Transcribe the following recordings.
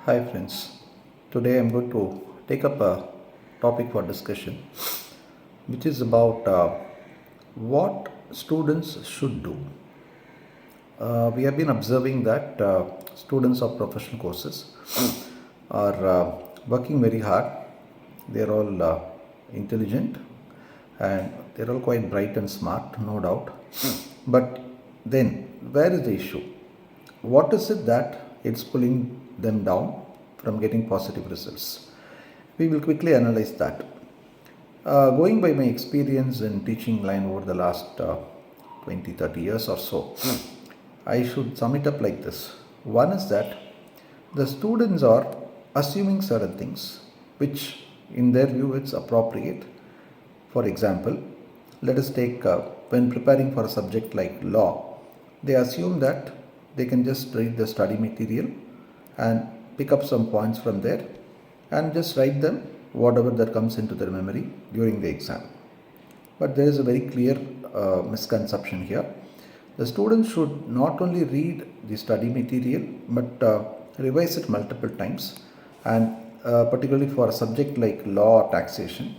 Hi friends, today I'm going to take up a topic for discussion which is about what students should do. We have been observing that students of professional courses are working very hard. They're all intelligent and they're all quite bright and smart, no doubt. But then, where is the issue? What is it that it's pulling them down from getting positive results? We will quickly analyze that. Going by my experience in teaching line over the last 20 30 years or so, I should sum it up like this. One is that the students are assuming certain things which, in their view, it's appropriate. For example, let us take when preparing for a subject like law, they assume that they can just read the study material and pick up some points from there and just write them whatever that comes into their memory during the exam. But there is a very clear misconception here. The students should not only read the study material but revise it multiple times, and particularly for a subject like law or taxation,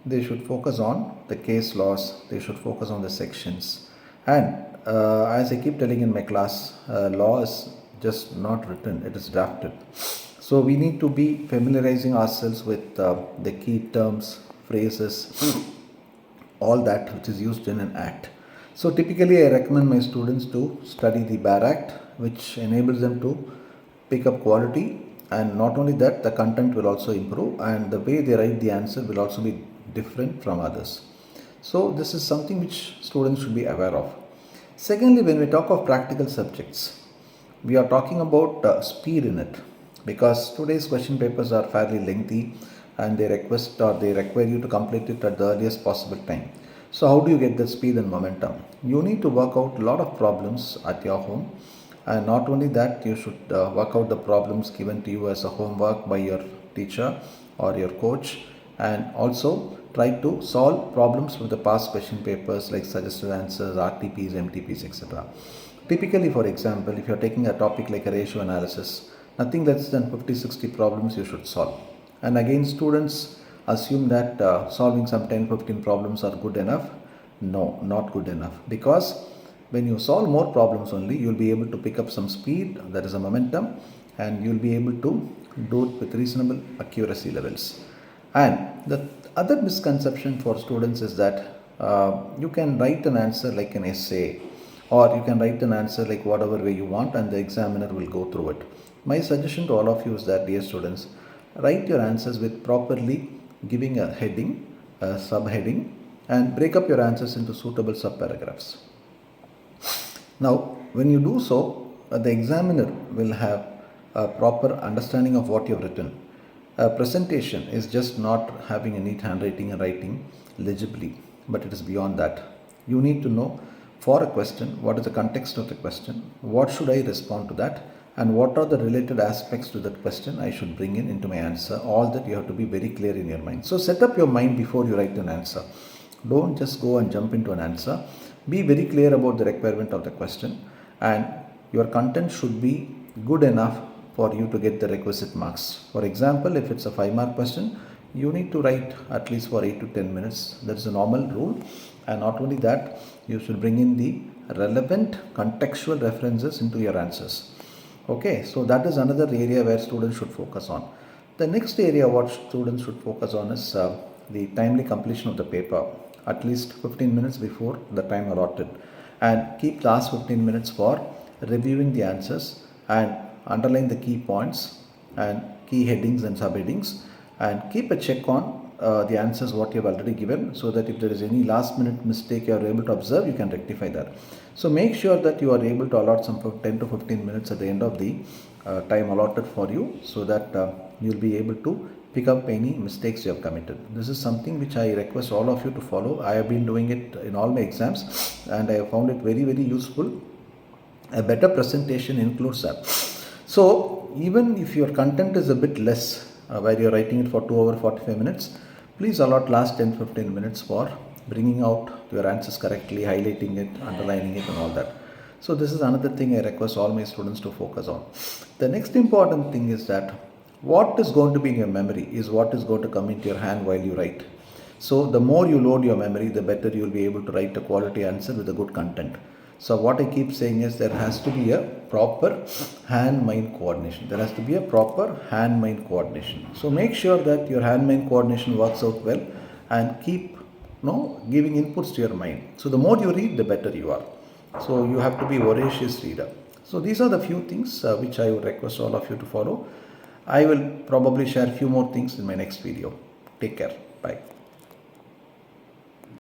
they should focus on the case laws, they should focus on the sections, and as I keep telling in my class, law is just not written, it is drafted. So we need to be familiarizing ourselves with the key terms, phrases, all that which is used in an act. So typically I recommend my students to study the Bar Act, which enables them to pick up quality, and not only that, the content will also improve and the way they write the answer will also be different from others. So this is something which students should be aware of. Secondly, when we talk of practical subjects, we are talking about speed in it, because today's question papers are fairly lengthy and they require you to complete it at the earliest possible time. So how do you get the speed and momentum? You need to work out a lot of problems at your home, and not only that, you should work out the problems given to you as a homework by your teacher or your coach, and also try to solve problems from the past question papers like suggested answers, RTPs, MTPs, etc. Typically, for example, if you are taking a topic like a ratio analysis, nothing less than 50-60 problems you should solve. And again, students assume that solving some 10-15 problems are good enough. No, not good enough, because when you solve more problems only, you will be able to pick up some speed, that is a momentum, and you will be able to do it with reasonable accuracy levels. And the other misconception for students is that you can write an answer like an essay, or you can write an answer like whatever way you want and the examiner will go through it. My suggestion to all of you is that, dear students, write your answers with properly giving a heading, a subheading, and break up your answers into suitable subparagraphs. Now, when you do so, the examiner will have a proper understanding of what you have written. A presentation is just not having a neat handwriting and writing legibly, but it is beyond that. You need to know, for a question, what is the context of the question, what should I respond to that, and what are the related aspects to that question I should bring in into my answer. All that you have to be very clear in your mind. So set up your mind before you write an answer. Don't just go and jump into an answer. Be very clear about the requirement of the question, and your content should be good enough for you to get the requisite marks. For example, if it's a 5-mark question, you need to write at least for 8 to 10 minutes. That is a normal rule. And not only that, you should bring in the relevant contextual references into your answers. Okay, so that is another area where students should focus on. The next area what students should focus on is the timely completion of the paper, at least 15 minutes before the time allotted, and keep the last 15 minutes for reviewing the answers and underline the key points and key headings and subheadings, and keep a check on the answers what you have already given, so that if there is any last minute mistake you are able to observe, you can rectify that. So make sure that you are able to allot some 10 to 15 minutes at the end of the time allotted for you, so that you will be able to pick up any mistakes you have committed. This is something which I request all of you to follow. I have been doing it in all my exams and I have found it very, very useful. A better presentation includes that. So even if your content is a bit less, where you are writing it for 2 hours 45 minutes, please allot last 10-15 minutes for bringing out your answers correctly, highlighting it, underlining it, and all that. So this is another thing I request all my students to focus on. The next important thing is that what is going to be in your memory is what is going to come into your hand while you write. So the more you load your memory, the better you will be able to write a quality answer with a good content. So what I keep saying is there has to be a proper hand-mind coordination. There has to be a proper hand-mind coordination. So make sure that your hand-mind coordination works out well and keep giving inputs to your mind. So the more you read, the better you are. So you have to be voracious reader. So these are the few things which I would request all of you to follow. I will probably share few more things in my next video. Take care. Bye.